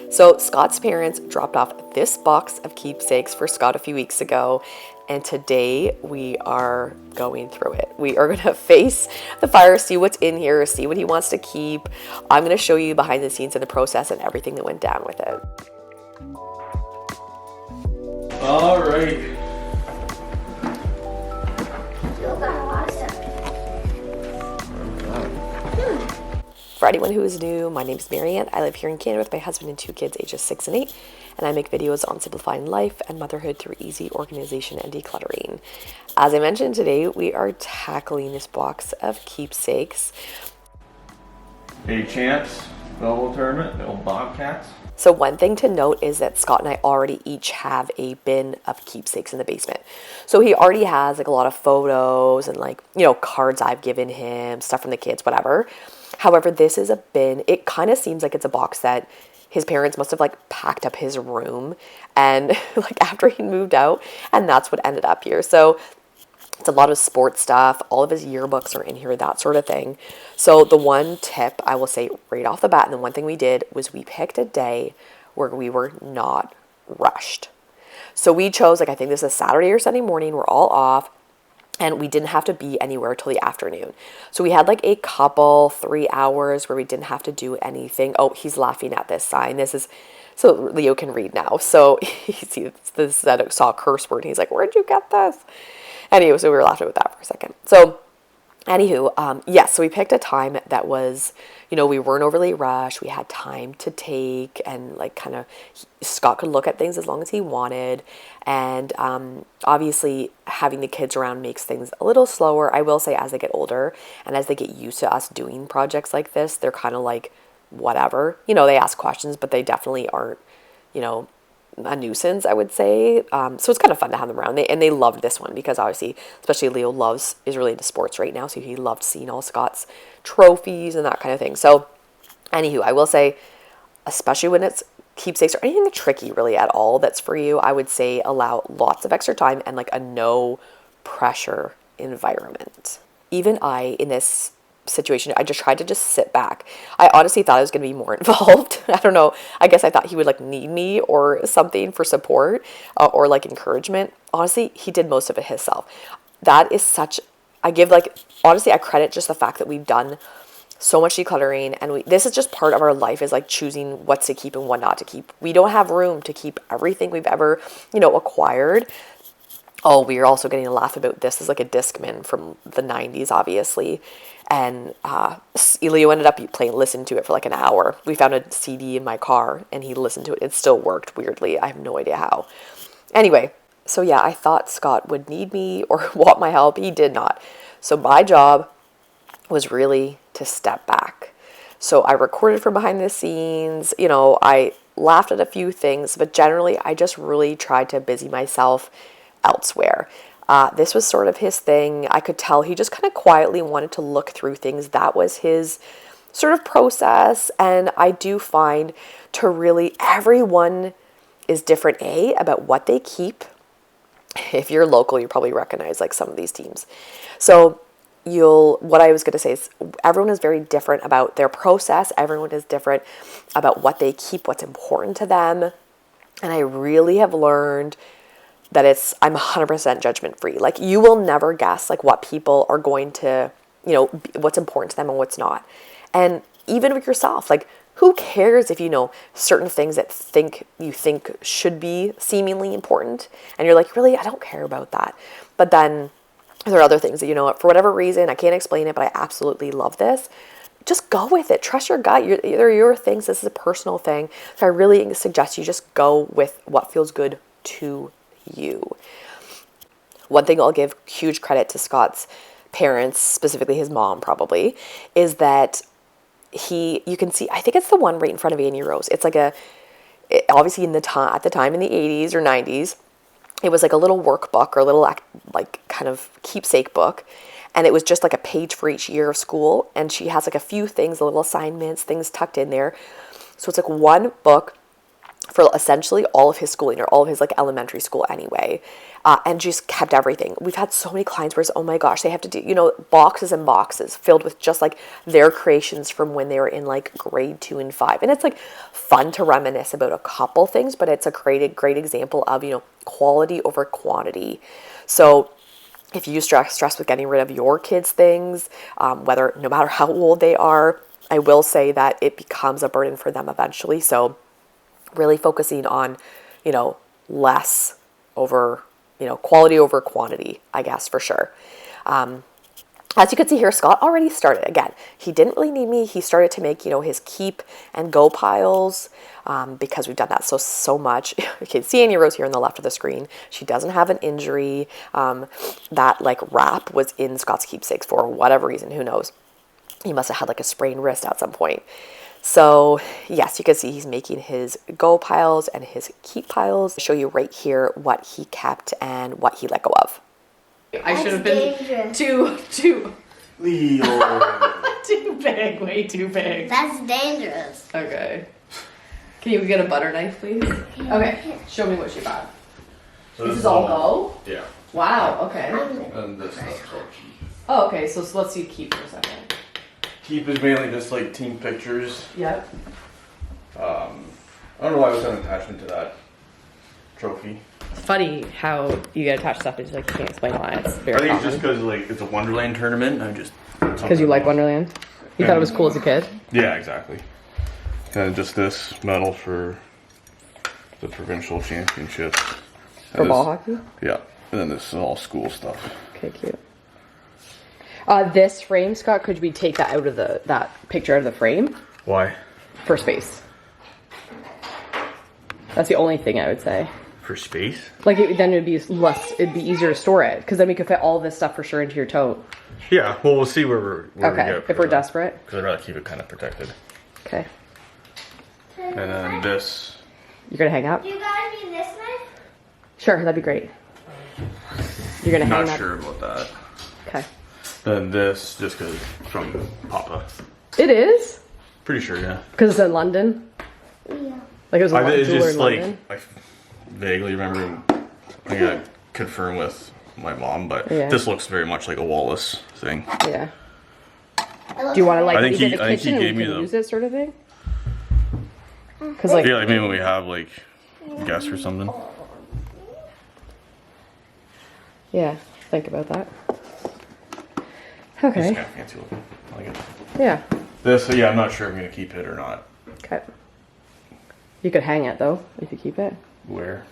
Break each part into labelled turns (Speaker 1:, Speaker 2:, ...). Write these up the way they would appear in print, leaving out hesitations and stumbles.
Speaker 1: So Scott's parents dropped off this box of keepsakes for Scott a few weeks ago, and today we are going through it. We are going to face the fire, see what's in here, see what he wants to keep. I'm going to show you behind the scenes of the process and everything that went down with it.
Speaker 2: All right.
Speaker 1: For anyone who is new, my name is Marianne. I live here in Canada with my husband and two kids ages 6 and 8, and I make videos on simplifying life and motherhood through easy organization and decluttering. As I mentioned, today we are tackling this box of keepsakes.
Speaker 2: A champs volleyball tournament, the old Bobcats.
Speaker 1: So one thing to note is that Scott and I already each have a bin of keepsakes in the basement. So he already has like a lot of photos and like, cards I've given him, stuff from the kids, whatever. However, this is a bin. It kind of seems like it's a box that his parents must have like packed up his room and like after he moved out, and that's what ended up here. So it's a lot of sports stuff. All of his yearbooks are in here, that sort of thing. So the one tip I will say right off the bat, and the one thing we did was we picked a day where we were not rushed. So we chose, I think this is Saturday or Sunday morning. We're all off. And we didn't have to be anywhere till the afternoon. So we had like a couple 3 hours where we didn't have to do anything. Oh, he's laughing at this sign. This is so Leo can read now. So he sees this, that saw a curse word. And he's like, "Where'd you get this?" Anyway, so we were laughing with that for a second. So anywho, yes, so we picked a time that was, we weren't overly rushed. We had time to take and like kind of, Scott could look at things as long as he wanted. And obviously having the kids around makes things a little slower. I will say as they get older and as they get used to us doing projects like this, they're kind of like, whatever, they ask questions, but they definitely aren't, a nuisance, I would say. So it's kind of fun to have them around. They loved this one because obviously, especially Leo is really into sports right now. So he loved seeing all Scott's trophies and that kind of thing. So anywho, I will say, especially when it's keepsakes or anything tricky really at all that's for you, I would say allow lots of extra time and like a no pressure environment. Even in this situation, I just tried to just sit back. I honestly thought I was going to be more involved. I don't know. I guess I thought he would like need me or something for support or like encouragement. Honestly, he did most of it himself. That is I credit just the fact that we've done so much decluttering, and this is just part of our life, is like choosing what's to keep and what not to keep. We don't have room to keep everything we've ever, acquired. Oh, we are also getting a laugh about this. Is like a Discman from the 90s, obviously. And Leo ended up listening to it for like an hour. We found a CD in my car and he listened to it. It still worked weirdly. I have no idea how. Anyway, so yeah, I thought Scott would need me or want my help. He did not. So my job was really to step back. So I recorded from behind the scenes. I laughed at a few things, but generally I just really tried to busy myself elsewhere. This was sort of his thing. I could tell he just kind of quietly wanted to look through things. That was his sort of process. And I do find everyone is different, about what they keep. If you're local, you probably recognize like some of these teams. So what I was going to say is everyone is very different about their process. Everyone is different about what they keep, what's important to them. And I really have learned that I'm 100% judgment free. Like you will never guess like what people are going to, what's important to them and what's not. And even with yourself, like who cares if certain things that you think should be seemingly important and you're like, really, I don't care about that. But then there are other things that, for whatever reason, I can't explain it, but I absolutely love this. Just go with it. Trust your gut. They're your things. This is a personal thing. So I really suggest you just go with what feels good to you. One thing I'll give huge credit to Scott's parents, specifically his mom probably, is that you can see, I think it's the one right in front of Annie Rose. It's like obviously at the time in the 80s or 90s, it was like a little workbook or a little like kind of keepsake book. And it was just like a page for each year of school. And she has like a few things, little assignments, things tucked in there. So it's like one book for essentially all of his schooling, or all of his like elementary school anyway, and just kept everything. We've had so many clients where it's, oh my gosh, they have to do, boxes and boxes filled with just like their creations from when they were in like grade 2 and 5. And it's like fun to reminisce about a couple things, but it's a great example of, quality over quantity. So if you stress with getting rid of your kids' things, no matter how old they are, I will say that it becomes a burden for them eventually. So really focusing on, less over, quality over quantity, I guess, for sure. As you can see here, Scott already started. Again, he didn't really need me. He started to make, his keep and go piles, because we've done that so much. You can see Annie Rose here on the left of the screen. She doesn't have an injury. That like wrap was in Scott's keepsakes for whatever reason. Who knows? He must have had like a sprained wrist at some point. So yes, you can see he's making his go piles and his keep piles. I'll show you right here what he kept and what he let go of.
Speaker 3: I should have been too
Speaker 2: Leo.
Speaker 3: too big, way too big.
Speaker 4: That's dangerous.
Speaker 3: Okay. Can you get a butter knife, please? Okay. Show me what you got.
Speaker 2: So
Speaker 3: This is all go?
Speaker 2: Yeah.
Speaker 3: Wow. Okay.
Speaker 2: And this stuff's called keep.
Speaker 3: Oh, okay. So let's see keep for a second.
Speaker 2: Keep is mainly just like team pictures.
Speaker 3: Yep.
Speaker 2: I don't know why I was an attachment to that trophy.
Speaker 3: Funny how you get attached stuff and you just can't explain why. It's very
Speaker 2: I think it's
Speaker 3: common.
Speaker 2: just because like it's a Wonderland tournament. I just
Speaker 3: Because you like Wonderland? You thought it was cool as a kid?
Speaker 2: Yeah, exactly. And just this medal for the provincial championships.
Speaker 3: For ball hockey?
Speaker 2: Yeah, and then this is all school stuff.
Speaker 3: Okay, cute. This frame, Scott, could we take that out of that picture out of the frame?
Speaker 2: Why?
Speaker 3: For space. That's the only thing I would say.
Speaker 2: For space?
Speaker 3: Like then it'd be easier to store it, because then we could fit all this stuff for sure into your tote.
Speaker 2: Yeah. Well, we'll see where we
Speaker 3: Okay,
Speaker 2: get.
Speaker 3: if we're desperate.
Speaker 2: Because I'd rather keep it kind of protected.
Speaker 3: Okay.
Speaker 2: And then this.
Speaker 3: You're gonna hang up?
Speaker 4: Do you guys need this knife?
Speaker 3: Sure, that'd be great. You're gonna hang
Speaker 2: Not
Speaker 3: up?
Speaker 2: sure about that.
Speaker 3: Okay.
Speaker 2: Then this, just because from Papa.
Speaker 3: It is?
Speaker 2: Pretty sure, yeah.
Speaker 3: Because it's in London?
Speaker 4: Yeah.
Speaker 3: Like it was a
Speaker 2: It's
Speaker 3: jeweler
Speaker 2: just
Speaker 3: in
Speaker 2: like
Speaker 3: London?
Speaker 2: I vaguely remember. I gotta confirm with my mom, but
Speaker 3: Yeah.
Speaker 2: this looks very much like a Wallace thing.
Speaker 3: Yeah. Do you want to like
Speaker 2: I think
Speaker 3: leave it in
Speaker 2: he-
Speaker 3: the
Speaker 2: I think he
Speaker 3: kitchen and
Speaker 2: gave
Speaker 3: we
Speaker 2: me
Speaker 3: can
Speaker 2: the-
Speaker 3: use it sort of thing? Because like,
Speaker 2: Yeah, like maybe when we have like guests or something.
Speaker 3: yeah, think about that.
Speaker 2: It's
Speaker 3: Okay.
Speaker 2: kind of fancy looking. I like it.
Speaker 3: Yeah.
Speaker 2: This, yeah, I'm not sure if I'm gonna keep it or not.
Speaker 3: Okay. You could hang it though if you keep it
Speaker 2: Where?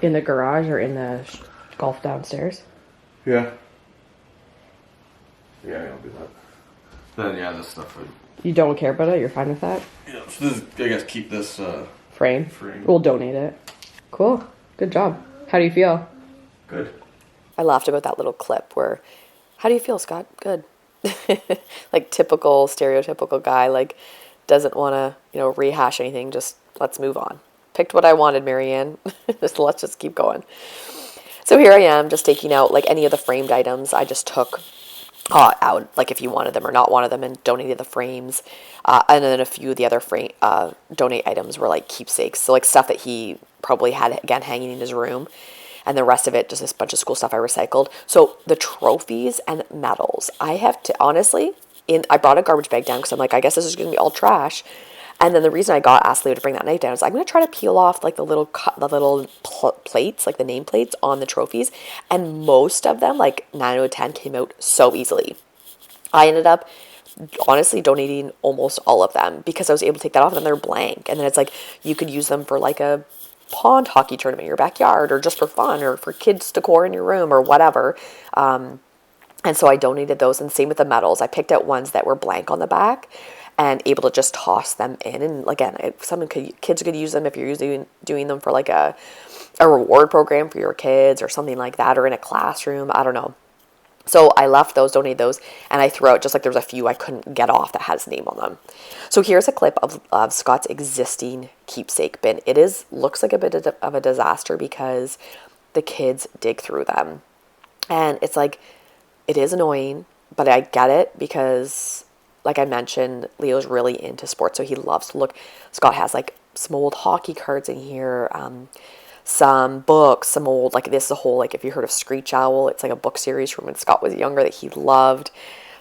Speaker 3: in the garage or in the golf downstairs.
Speaker 2: Yeah. Yeah, I'll do that. Then yeah, this stuff would.
Speaker 3: You don't care about it. You're fine with that.
Speaker 2: Yeah, so this, I guess keep this.
Speaker 3: Frame.
Speaker 2: Frame.
Speaker 3: We'll donate it. Cool. Good job. How do you feel?
Speaker 2: Good.
Speaker 1: I laughed about that little clip where, how do you feel, Scott? Good. Like typical, stereotypical guy, like doesn't want to, rehash anything. Just let's move on. Picked what I wanted, Marianne. Let's just keep going. So here I am just taking out like any of the framed items. I just took out, like if you wanted them or not wanted them, and donated the frames. And then a few of the other frame donate items were like keepsakes. So like stuff that he probably had, again, hanging in his room. And the rest of it, just this bunch of school stuff I recycled. So the trophies and medals, I have to, honestly, I brought a garbage bag down because I'm like, I guess this is going to be all trash. And then the reason I asked Leo to bring that knife down is I'm going to try to peel off like the little plates, like the name plates on the trophies. And most of them, like 9 out of 10, came out so easily. I ended up honestly donating almost all of them because I was able to take that off and then they're blank. And then it's like you could use them for like a pond hockey tournament in your backyard or just for fun or for kids decor in your room or whatever. And so I donated those, and same with the medals. I picked out ones that were blank on the back and able to just toss them in. And again, kids could use them if you're doing them for like a reward program for your kids or something like that, or in a classroom. I don't know. So I left those, donated those, and I threw out, just like there was a few I couldn't get off that had his name on them. So here's a clip of Scott's existing keepsake bin. It looks like a bit of a disaster because the kids dig through them. And it's like, it is annoying, but I get it because, like I mentioned, Leo's really into sports, so he loves to look. Scott has like some old hockey cards in here, some books, some old, like this is a whole, like if you heard of Screech Owl, it's like a book series from when Scott was younger that he loved.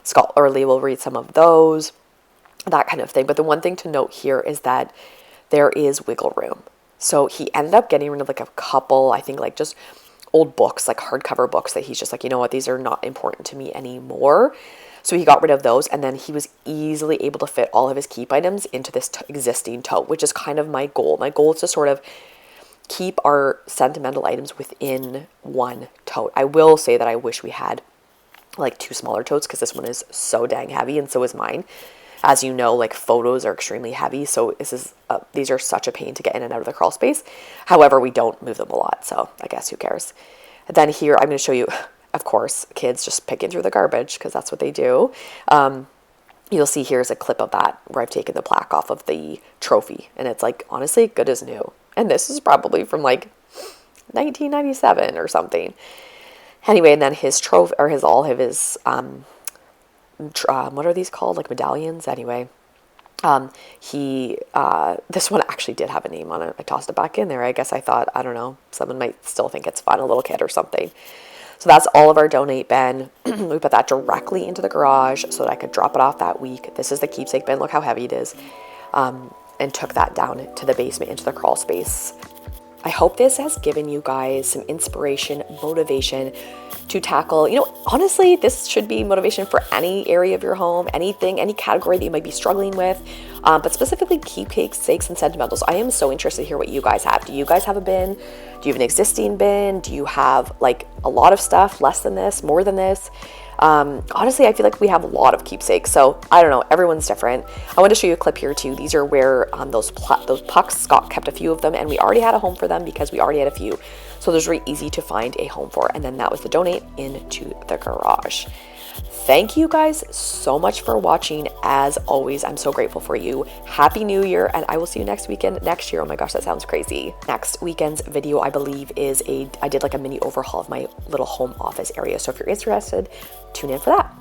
Speaker 1: Scott or Lee will read some of those, that kind of thing. But the one thing to note here is that there is wiggle room. So he ended up getting rid of like a couple, I think like just old books, like hardcover books that he's just like, you know what, these are not important to me anymore. So he got rid of those, and then he was easily able to fit all of his keep items into this existing tote, which is kind of my goal. My goal is to sort of keep our sentimental items within one tote. I will say that I wish we had like 2 smaller totes because this one is so dang heavy, and so is mine. As you know, like photos are extremely heavy, so these are such a pain to get in and out of the crawl space. However, we don't move them a lot, so I guess who cares. And then here I'm going to show you, of course, kids just picking through the garbage because that's what they do. You'll see here's a clip of that where I've taken the plaque off of the trophy, and it's like honestly good as new. And this is probably from like 1997 or something. Anyway, and then his trophy, or all of his what are these called, like medallions? Anyway, this one actually did have a name on it. I tossed it back in there. I guess I thought, I don't know, someone might still think it's fun, a little kid or something. So that's all of our donate bin. We put that directly into the garage so that I could drop it off that week. This is the keepsake bin. Look how heavy it is. And took that down to the basement into the crawl space. I hope this has given you guys some inspiration, motivation to tackle, honestly, this should be motivation for any area of your home, anything, any category that you might be struggling with, but specifically keepsakes and sentimentals. I am so interested to hear what you guys have. Do you guys have a bin? Do you have an existing bin? Do you have like a lot of stuff, less than this, more than this? Honestly, I feel like we have a lot of keepsakes, so I don't know, everyone's different. I want to show you a clip here too. These are where those pucks, Scott kept a few of them, and we already had a home for them because we already had a few. So those were easy to find a home for, and then that was the donate into the garage. Thank you guys so much for watching. As always, I'm so grateful for you. Happy New Year, and I will see you next year. Oh my gosh, that sounds crazy. Next weekend's video, I believe, I did like a mini overhaul of my little home office area. So if you're interested, tune in for that.